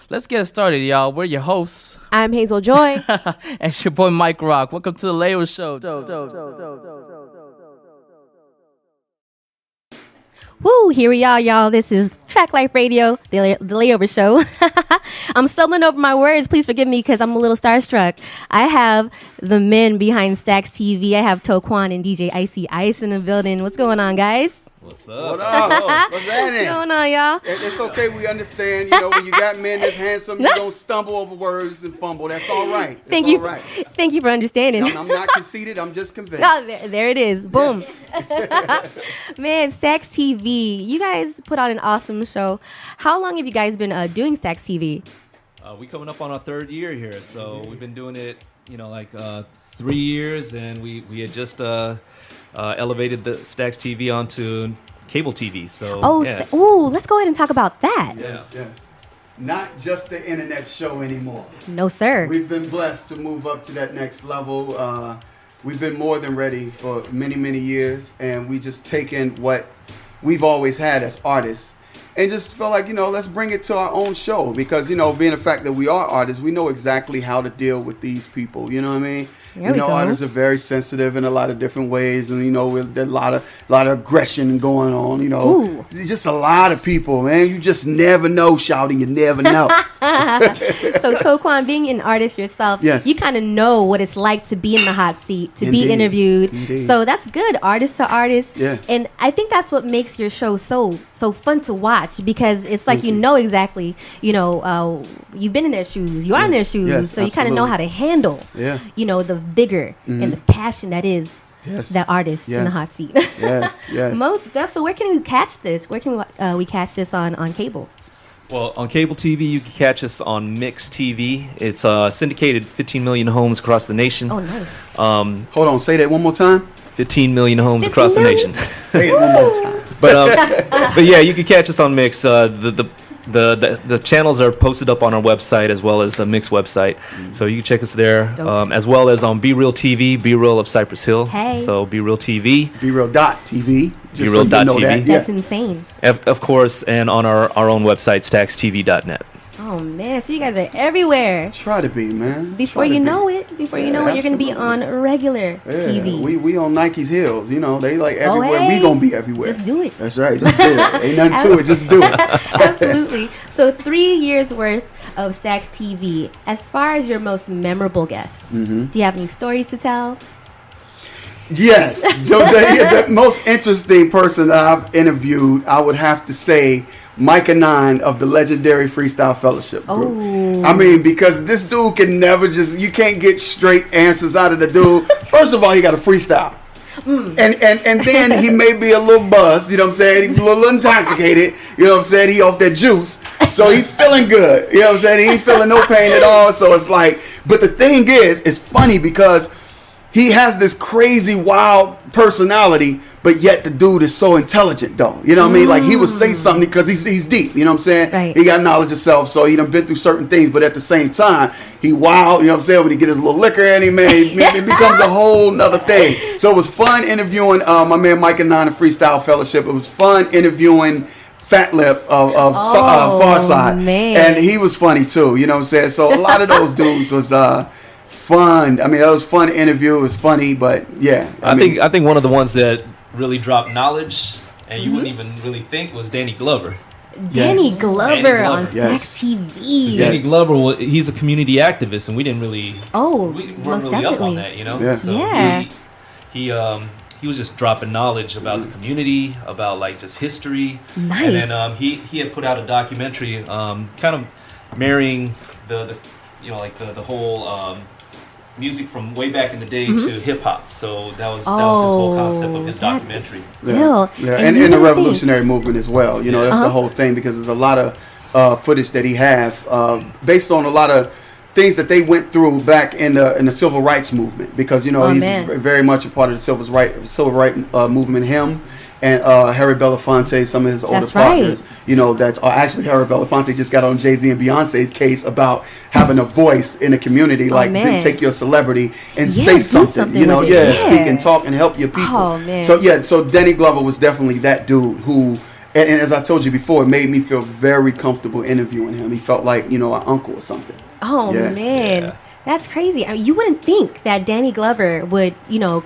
Let's get started, y'all. We're your hosts. I'm Hazel Joy. And it's your boy Mike Rock. Welcome to the Layo Show. Woo, here we are, y'all. This is TrekLife Radio, the Layover Show. I'm stumbling over my words. Please forgive me because I'm a little starstruck. I have the men behind Stacks TV. I have Toquan and DJ Icy Ice in the building. What's going on, guys? What's up? What up? What's happening? What's going on, y'all? It's okay. We understand. You know, when you got men that's handsome, you're going to stumble over words and fumble. That's all right. Thank you. Thank you for understanding. I'm not conceited. I'm just convinced. Oh, there it is. Boom. Man, Stacks TV. You guys put on an awesome show. How long have you guys been doing Stacks TV? We coming up on our third year here. So we've been doing it, 3 years. And we had just elevated the Stacks TV onto cable TV. So let's go ahead and talk about that. Yes. Not just the internet show anymore. No, sir. We've been blessed to move up to that next level. We've been more than ready for many, many years, and we just taken what we've always had as artists and just felt like, let's bring it to our own show because, being the fact that we are artists, we know exactly how to deal with these people. You know what I mean? Artists are very sensitive in a lot of different ways, and there's a lot of aggression going on. There's just a lot of people, man. You just never know, shawty. You never know. So, Toquan, being an artist yourself, yes, you kind of know what it's like to be in the hot seat, to Indeed. be interviewed. Indeed. So that's good, artist to artist. Yeah. And I think that's what makes your show so fun to watch because it's like you know exactly, you've been in their shoes, you are in their shoes, yes, so you kind of know how to handle, the vigor and the passion that is that artist in the hot seat. Yes. Most stuff. So where can we catch this? Where can we catch this on cable? Well, on cable TV, you can catch us on Mix TV. It's syndicated 15 million homes across the nation. Oh, nice. Hold on, say that one more time. 15 million homes across the nation. Say it one more time. But yeah, you can catch us on Mix. The channels are posted up on our website as well as the Mix website, so you can check us there, as well as on Be Real TV, Be Real of Cypress Hill. Hey. So Be Real TV, BeReal.tv. BeReal.tv. That's insane. Of course, and on our own website, StacksTV.net. Oh man, so you guys are everywhere. Try to be, man. Before you know it, you're gonna be on regular TV. We on Nike's heels, they like everywhere. We gonna be everywhere. Just do it. That's right. Just do it. Ain't nothing to it. Just do it. Absolutely. So 3 years worth of Stacks TV. As far as your most memorable guests, do you have any stories to tell? Yes. The most interesting person that I've interviewed, I would have to say, Micah 9 of the legendary Freestyle Fellowship group. Oh. I mean, because this dude can never you can't get straight answers out of the dude. First of all, he got a freestyle. And then he may be a little buzzed, you know what I'm saying? He's a little intoxicated, you know what I'm saying? He off that juice. So he feeling good, you know what I'm saying? He ain't feeling no pain at all. So it's like, but the thing is, it's funny because he has this crazy, wild personality, but yet the dude is so intelligent, though. You know what I mean? Like, he would say something because he's deep, you know what I'm saying? Right. He got knowledge of self, so he done been through certain things, but at the same time, he wild, you know what I'm saying? When he get his little liquor in, it becomes a whole nother thing. So it was fun interviewing my man Micah 9 of Freestyle Fellowship. It was fun interviewing Fat Lip of Farside. Man. And he was funny, too, you know what I'm saying? So a lot of those dudes was fun. I mean, that was a fun interview. It was funny, but yeah. I think one of the ones that really dropped knowledge and you wouldn't even really think was Danny Glover. Danny Glover on Yes. Stacks TV. Danny Glover, he's a community activist, and we weren't really most up definitely. on that, Yeah. So Yeah. he was just dropping knowledge about the community, about like just history. Nice. And then he had put out a documentary, kind of marrying the whole music from way back in the day to hip hop. So that was his whole concept of his documentary. Yeah. And the revolutionary movement as well. That's the whole thing, because there's a lot of footage that he have based on a lot of things that they went through back in the civil rights movement, because he's very much a part of the civil rights movement. Him and Harry Belafonte, some of his older partners. That's actually Harry Belafonte just got on Jay-Z and Beyonce's case about having a voice in the community, take your celebrity and say something. Speak and talk and help your people. Oh, man. So Danny Glover was definitely that dude who And as I told you before, it made me feel very comfortable interviewing him. He felt like, an uncle or something. Oh, Yeah. man. Yeah. That's crazy. I mean, you wouldn't think that Danny Glover would,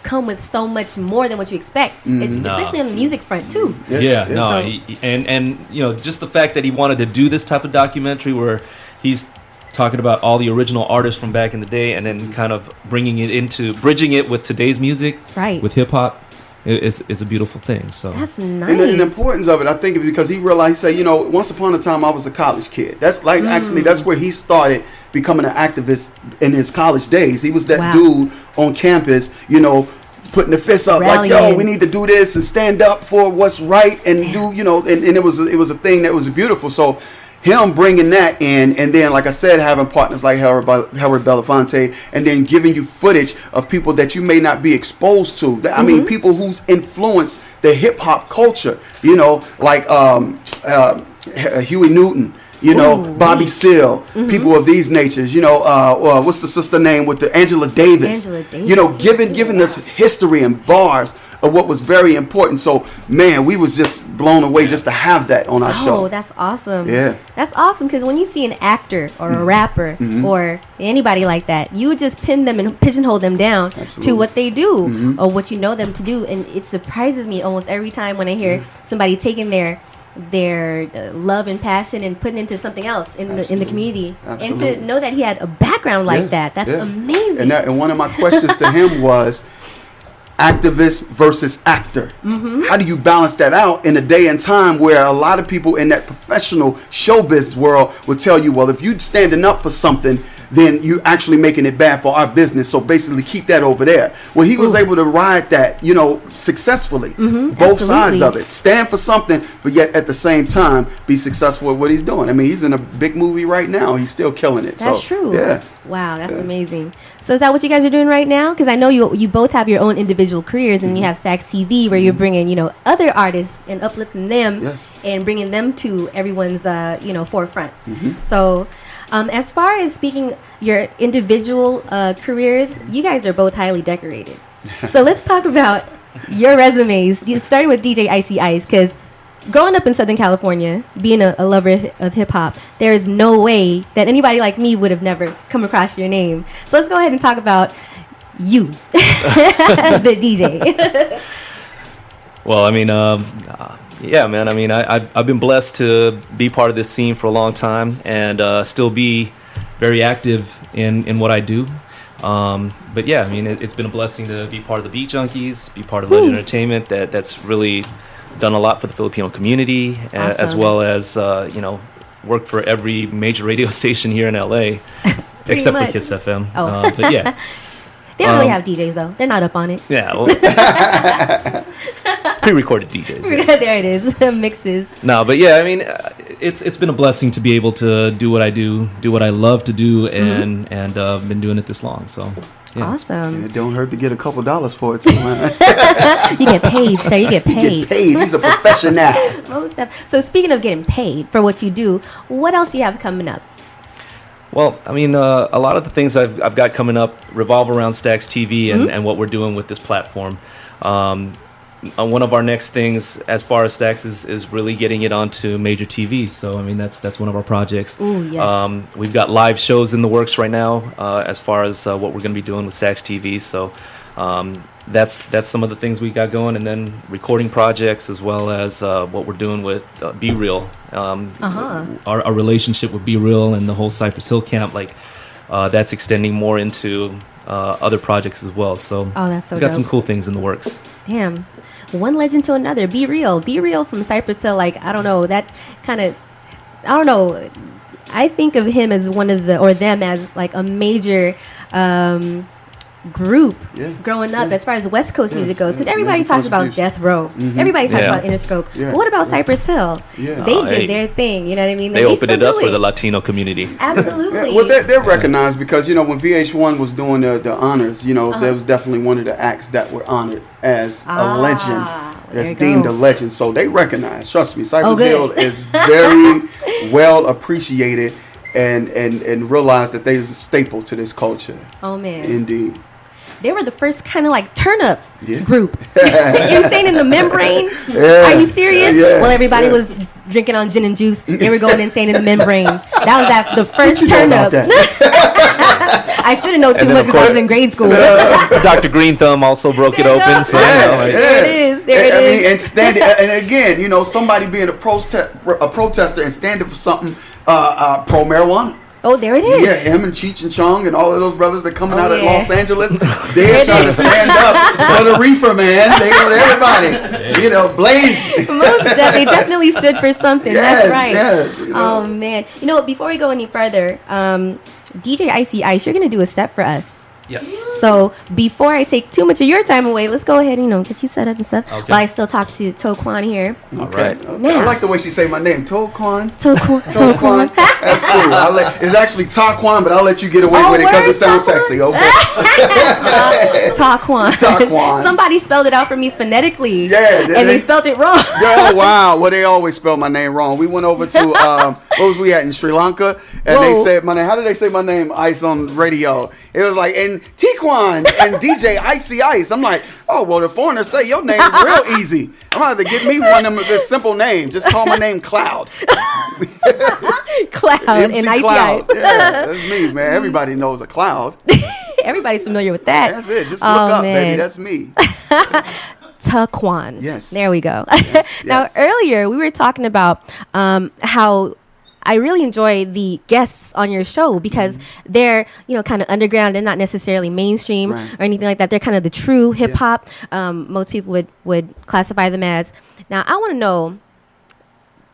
come with so much more than what you expect. Especially on the music front, too. Yeah, no, So- and just the fact that he wanted to do this type of documentary where he's talking about all the original artists from back in the day, and then kind of bringing it into bridging it with today's music, Right. with hip hop, is a beautiful thing. So That's nice. And the importance of it, I think, is because he realized, once upon a time I was a college kid. That's like actually that's where he started becoming an activist in his college days. He was that dude on campus, putting the fists up like, yo, we need to do this and stand up for what's right and do, and it was a thing that was beautiful. So him bringing that in, and then, like I said, having partners like Howard Belafonte, and then giving you footage of people that you may not be exposed to. I mean, people who's influenced the hip hop culture. Like Huey Newton. Bobby Seale, people of these natures. What's the sister name with the Angela Davis? Giving us history and bars of what was very important. So, man, we was just blown away just to have that on our show. Oh, that's awesome. Yeah. That's awesome, because when you see an actor or a rapper or anybody like that, you would just pin them and pigeonhole them down to what they do or what you know them to do. And it surprises me almost every time when I hear somebody taking their love and passion and putting into something else in the community. Absolutely. And to know that he had a background like that's amazing. And one of my questions to him was activist versus actor. How do you balance that out in a day and time where a lot of people in that professional showbiz world will tell you, well, if you're standing up for something, then you actually making it bad for our business. So basically keep that over there. Well, he was able to ride that, successfully. Both sides of it. Stand for something, but yet at the same time be successful at what he's doing. I mean, he's in a big movie right now. He's still killing it. That's true. Yeah. Wow, that's amazing. So is that what you guys are doing right now? Because I know you both have your own individual careers, and you have Sax TV where you're bringing, other artists and uplifting them and bringing them to everyone's, forefront. So as far as speaking your individual careers, you guys are both highly decorated. So let's talk about your resumes. It started with DJ Icy Ice, because growing up in Southern California, being a lover of hip-hop, there is no way that anybody like me would have never come across your name. So let's go ahead and talk about you, the DJ. Well, I mean, yeah, man. I mean, I've been blessed to be part of this scene for a long time, and still be very active in what I do. But yeah, I mean, it's been a blessing to be part of the Beat Junkies, be part of Legend Entertainment. That's really done a lot for the Filipino community, as well as worked for every major radio station here in LA, except for Kiss FM. But yeah. They don't really have DJs, though. They're not up on it. Yeah, well, pre-recorded DJs. There it is, mixes. No, but yeah, I mean, it's been a blessing to be able to do what I do what I love to do, and been doing it this long. So, yeah. Awesome. And it don't hurt to get a couple dollars for it too, man. You get paid, sir. You get paid. You get paid. He's a professional. Most def- So speaking of getting paid for what you do, what else do you have coming up? Well, I mean, a lot of the things I've got coming up revolve around Stax TV and what we're doing with this platform. One of our next things, as far as Stax, is really getting it onto major TV. So, I mean, that's one of our projects. Ooh, yes. We've got live shows in the works right now, as far as what we're going to be doing with Stax TV. So, that's some of the things we got going, and then recording projects, as well as what we're doing with Be Real. Our relationship with Be Real and the whole Cypress Hill camp, that's extending more into other projects as well. So, that's so we got dope. some cool things in the works. Damn. One legend to another. Be Real from Cypress Hill. I don't know. That kind of, I don't know. I think of him as them as a major group growing up as far as West Coast music goes, because everybody talks about Death Row, everybody talks about Interscope, but what about Cypress Hill? They did their thing, you know what I mean? They opened it up for the Latino community. Absolutely. Well, they're recognized because when VH1 was doing the honors, there was definitely one of the acts that were honored as a legend, that's deemed a legend. So they recognize. Trust me, Cypress Hill is very well appreciated and realize that they is a staple to this culture. Oh man. Indeed. they were the first kind of like turn up group. Insane in the Membrane. Are you serious? Well, everybody was drinking on gin and juice. They were going insane in the Membrane. That was the first turn up. I should have known too much because I was in grade school. Dr. Green Thumb also broke it open. So There it is. There it is. And standing, and again, you know, somebody being a protester and standing for something pro marijuana. Oh, there it is. Yeah, him and Cheech and Chong and all of those brothers that coming out of Los Angeles, they're trying to stand up for the reefer, man. They go to everybody, you know, blaze. They definitely stood for something. That's right. Yes, you know. Oh man, you know, before we go any further, DJ Icy Ice, you're gonna do a set for us. yes. So before I take too much of your time away, let's go ahead and, you know, get you set up and stuff. Okay. While I still talk to Toquan here. Okay. Right. Now. I like the way she say my name, Toquan. Toquan. That's cool. It's actually Taquan, but I'll let you get away with it because it sounds sexy. Okay. Taquan. Taquan. Somebody spelled it out for me phonetically. Yeah, did and they? they spelled it wrong. Oh wow! Well, they always spell my name wrong. We went over to what was we at in Sri Lanka, and they said my name. How did they say my name? Ice on radio. It was like and Tiquan and DJ Icy Ice. I'm like, oh well, the foreigners say your name is real easy. I'm gonna have to get me one of them this simple name. Just call my name Cloud. Cloud and MC Icy Cloud. Ice. Yeah, that's me, man. Everybody knows a cloud. Everybody's familiar with that. That's it. Just look up, baby. That's me. Taquan. Yes. There we go. Yes, Now, yes. earlier we were talking about how I really enjoy the guests on your show because they're, you know, kind of underground and not necessarily mainstream Right. or anything like that. They're kind of the true hip hop. Most people would classify them as. Now, I want to know,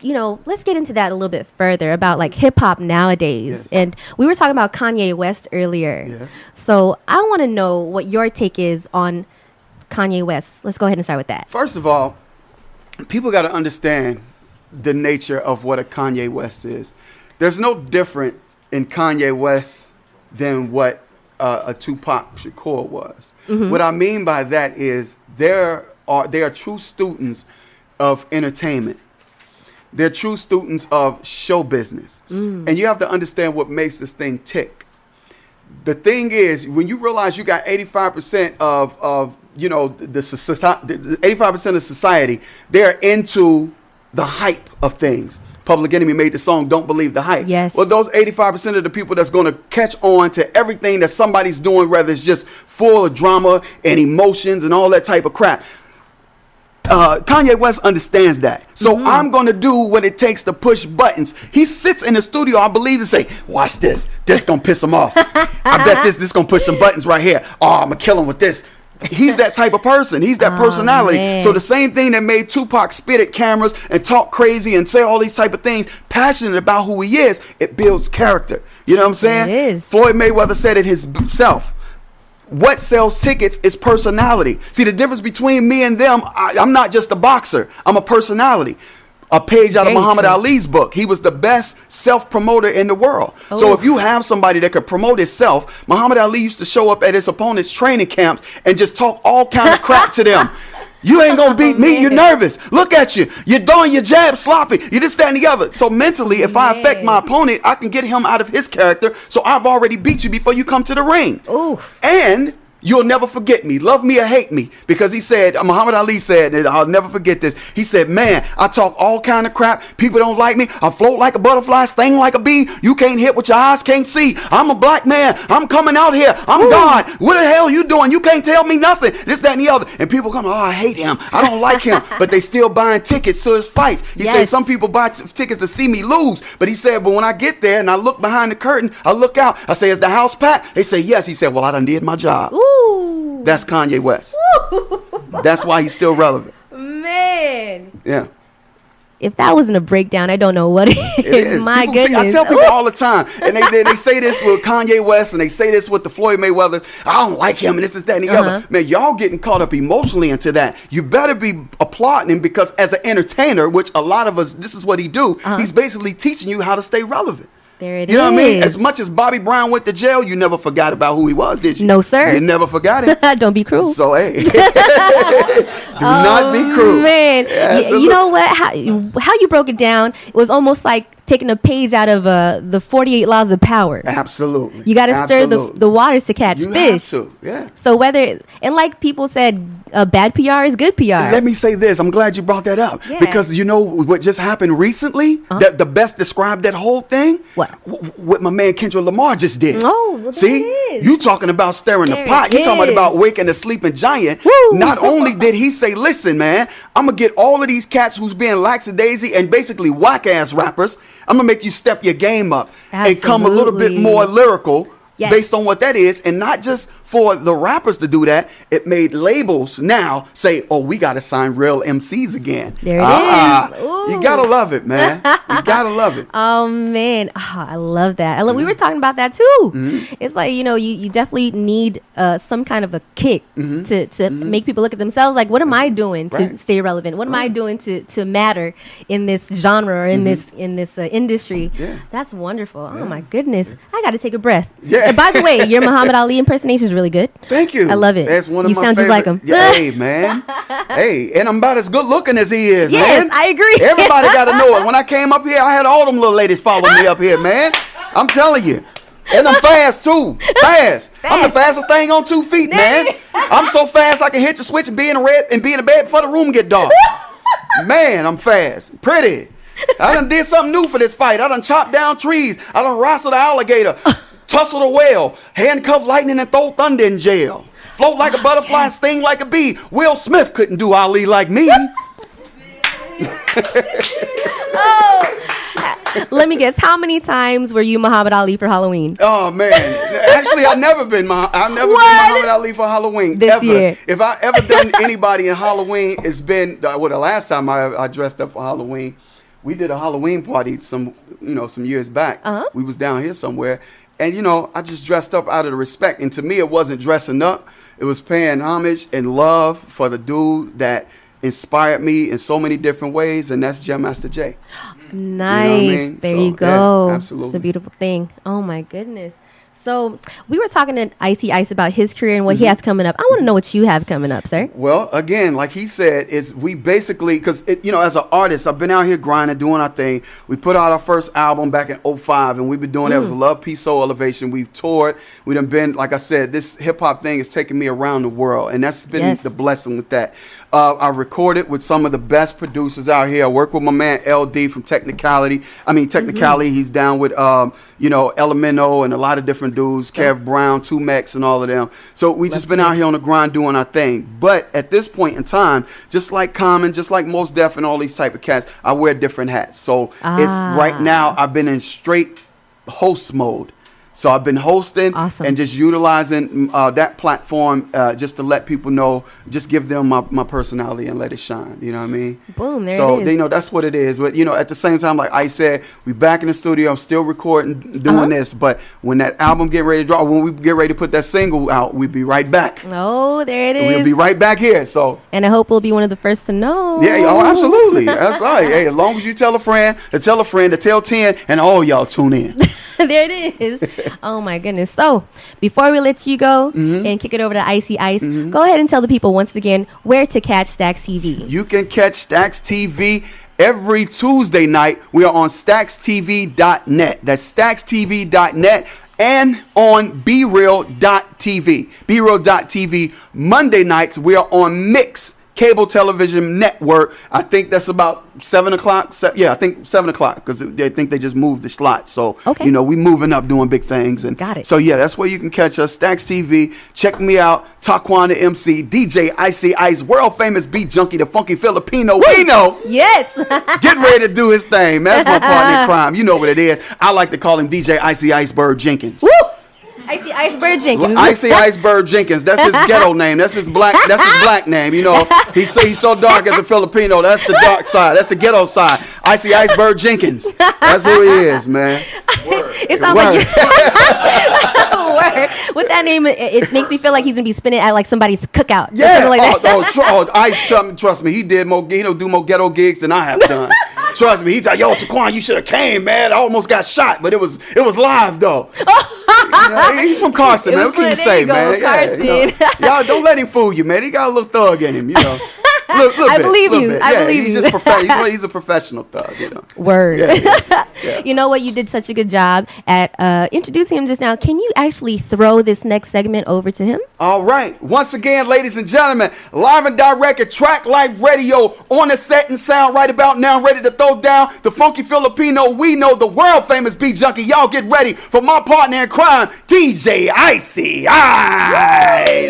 you know, let's get into that a little bit further about like hip hop nowadays. Yes. And we were talking about Kanye West earlier. Yes. So I want to know what your take is on Kanye West. Let's go ahead and start with that. First of all, people got to understand the nature of what a Kanye West is. There's no different in Kanye West than what a Tupac Shakur was. What I mean by that is they are true students of entertainment. They're true students of show business. And you have to understand what makes this thing tick. The thing is, when you realize you got 85% of you know, the 85% of society, they're into the hype of things. Public Enemy made the song "Don't Believe the Hype." Yes. Well, those 85% of the people that's going to catch on to everything that somebody's doing, whether it's just full of drama and emotions and all that type of crap. Kanye West understands that. So I'm going to do what it takes to push buttons. He sits in the studio, I believe, and say, watch this. This going to piss him off. I bet this going to push some buttons right here. Oh, I'm going to kill him with this. He's that type of person. He's that personality. Man. So the same thing that made Tupac spit at cameras and talk crazy and say all these type of things, passionate about who he is, it builds character. You know what I'm saying? It is. Floyd Mayweather said it himself. What sells tickets is personality. See, the difference between me and them, I'm not just a boxer. I'm a personality. A page out of Very Muhammad true. Ali's book. He was the best self-promoter in the world. So if you have somebody that could promote himself, Muhammad Ali used to show up at his opponent's training camps and just talk all kind of crap to them. You ain't gonna beat me. You're nervous. Look at you. You're doing your jab sloppy. You this, that, and the other. So mentally, if I affect my opponent, I can get him out of his character. So I've already beat you before you come to the ring. Oof. And you'll never forget me. Love me or hate me. Because he said, Muhammad Ali said, and I'll never forget this. He said, man, I talk all kind of crap. People don't like me. I float like a butterfly, sting like a bee. You can't hit what your eyes can't see. I'm a black man. I'm coming out here. I'm God. What the hell you doing? You can't tell me nothing. This, that, and the other. And people come, oh, I hate him. I don't like him. But they still buying tickets to his fights. He said Yes. some people buy tickets to see me lose. But he said, but when I get there and I look behind the curtain, I look out. I say, is the house packed? They say, yes. He said, well, I done did my job. Ooh. That's Kanye West. That's why he's still relevant. Man. Yeah. If that wasn't a breakdown, I don't know what it It is. is. My People, goodness. I tell people all the time, and they say this with Kanye West, and they say this with the Floyd Mayweather. I don't like him, and this is that and the other. Man, y'all getting caught up emotionally into that. You better be applauding him because as an entertainer, which a lot of us, this is what he do. He's basically teaching you how to stay relevant. There it is. You know what I mean? As much as Bobby Brown went to jail, you never forgot about who he was, did you? No, sir. You never forgot it. Don't be cruel. So, hey, do not be cruel. Man, Yeah, you know what? How you broke it down, it was almost like taking a page out of the 48 Laws of Power. Absolutely. You got to stir the waters to catch fish. You have to, yeah. So and like people said, bad PR is good PR. Let me say this. I'm glad you brought that up. Yeah. Because you know what just happened recently? That the best described that whole thing? What? What my man Kendrick Lamar just did. Oh, well, see? there it is. You talking about stirring the pot. You talking about waking the sleeping giant. Woo. Not only did he say, listen, man, I'm going to get all of these cats who's being lackadaisy and basically whack-ass rappers. I'm going to make you step your game up and come a little bit more lyrical. Yes. Based on what that is, and not just for the rappers to do that, it made labels now say, oh, we got to sign real MCs again. There it is. Ooh. You got to love it, man. You got to love it. Oh, man. Oh, I love that. We were talking about that, too. Mm-hmm. It's like, you definitely need some kind of a kick to make people look at themselves. Like, what am I doing to stay relevant? What am I doing to matter in this genre or in this industry? Yeah. That's wonderful. Yeah. Oh, my goodness. I got to take a breath. Yeah. And by the way, your Muhammad Ali impersonation is really good. Thank you. I love it. That's one of you my sound favorite. Just like him. Yeah, hey, man. Hey, and I'm about as good looking as he is, yes, man. I agree. Everybody got to know it. When I came up here, I had all them little ladies follow me up here, man. I'm telling you. And I'm fast, too. Fast. I'm the fastest thing on 2 feet, man. I'm so fast I can hit the switch and be in the bed before the room get dark. Man, I'm fast. Pretty. I done did something new for this fight. I done chopped down trees. I done wrestled an alligator. Tussle a whale, handcuff lightning and throw thunder in jail. Float like a butterfly, sting like a bee. Will Smith couldn't do Ali like me. Let me guess, how many times were you Muhammad Ali for Halloween? Oh man, actually I've never been Muhammad Ali for Halloween this year. If I ever done anybody in Halloween, it's been the last time I dressed up for Halloween. We did a Halloween party some years back. We was down here somewhere. And, I just dressed up out of the respect. And to me, it wasn't dressing up. It was paying homage and love for the dude that inspired me in so many different ways. And that's Jam Master Jay. Nice. You know what I mean? There you go. Yeah, absolutely. It's a beautiful thing. Oh, my goodness. So we were talking to Icy Ice about his career and what he has coming up. I want to know what you have coming up, sir. Well, again, like he said, we basically, because, as an artist, I've been out here grinding, doing our thing. We put out our first album back in 2005, and we've been doing that. It was Love, Peace, Soul, Elevation. We've toured. We done been, like I said, this hip-hop thing is taking me around the world, and that's been the blessing with that. I recorded with some of the best producers out here. I work with my man LD from Technicality. He's down with Elemento and a lot of different dudes, Kev Brown, 2Mex, and all of them. So we just been out here on the grind doing our thing. But at this point in time, just like Common, just like Mos Def and all these type of cats, I wear different hats. So it's right now I've been in straight host mode. So I've been hosting and just utilizing that platform just to let people know, just give them my personality and let it shine. You know what I mean? Boom, there so it is. that's what it is. But at the same time, like I said, we back in the studio. I'm still recording, doing this. But when that album get ready to drop, when we get ready to put that single out, we'll be right back. Oh, there it is. We'll be right back here. So. And I hope we'll be one of the first to know. Yeah. Oh, absolutely. That's right. Hey, as long as you tell a friend, to tell 10, and all y'all tune in. There it is. Oh my goodness. So before we let you go and kick it over to Icy Ice, go ahead and tell the people once again where to catch Stax TV. You can catch Stax TV every Tuesday night. We are on staxtv.net. That's staxtv.net and on BeReal.tv. BeReal.tv. Monday nights we are on Mix Cable Television Network. I think that's about 7 o'clock. I think 7 o'clock because they think they just moved the slot. So, we moving up doing big things. And got it. So, that's where you can catch us. Stax TV. Check me out. Taquan the MC. DJ Icy Ice. World famous beat junkie. The funky Filipino. We know. Yes. Get ready to do his thing, man. That's my partner in crime. You know what it is. I like to call him DJ Icy Iceberg Jenkins. Woo! Icy Iceberg Jenkins. Icy Iceberg Jenkins. That's his ghetto name. That's his black name. He's so dark as a Filipino. That's the dark side. That's the ghetto side. Icy Iceberg Jenkins. That's who he is, man. Word. It sounds like Word. With that name, it makes me feel like he's gonna be spinning at like somebody's cookout. Yeah. Like that. Ice. Trust me. He don't do more ghetto gigs than I have done. Trust me. He's like, yo, Taquan, you should have came, man. I almost got shot, but it was live though. He's from Carson, man. What can you say, man? Carson. Y'all don't let him fool you, man. He got a little thug in him, I believe you. I believe he's you. Just he's a professional thug. You know. Word. Yeah. You know what? You did such a good job at introducing him just now. Can you actually throw this next segment over to him? All right. Once again, ladies and gentlemen, live and direct at TrekLife Radio on the set and sound right about now, ready to throw down the funky Filipino we know, the world famous Junkie. Y'all get ready for my partner in crime, DJ Icy. Ice.